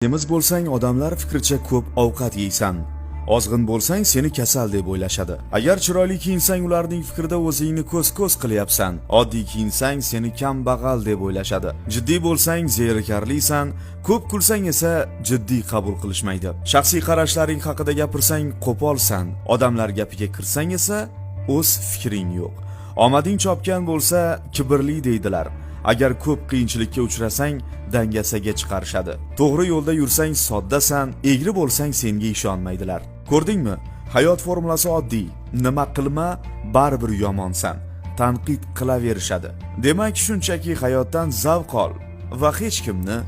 Semiz bo'lsang odamlar fikricha ko'p ovqat yeysan. Ozg'in bo'lsang seni kasal deb o'ylashadi. Agar chiroyli kiyinsang ularning fikrida o'zingni ko'z-ko'z qilyapsan. Oddiy kiyinsang seni kambag'al deb o'ylashadi. Jiddiy bo'lsang zerikarlisan, ko'p kulsang esa jiddiy qabul qilishmaydi. Shaxsiy qarashlaring haqida gapirsang qo'polsan. Odamlar gapiga kirsang esa o'z fikring yo'q. Omading chopgan bo'lsa kibrli deydilar. Agar ko'p qiyinchilikka uchrasang, dangasaga chiqarishadi. To'g'ri yo'lda yursang soddasan, egri bo'lsang senga ishonmaydilar. Ko'rdingmi? Hayot formulasi oddiy. Nima qilma, baribir yomonsan. Tanqid qilaverishadi. Demak, shunchaki hayotdan zavq ol va hech kimni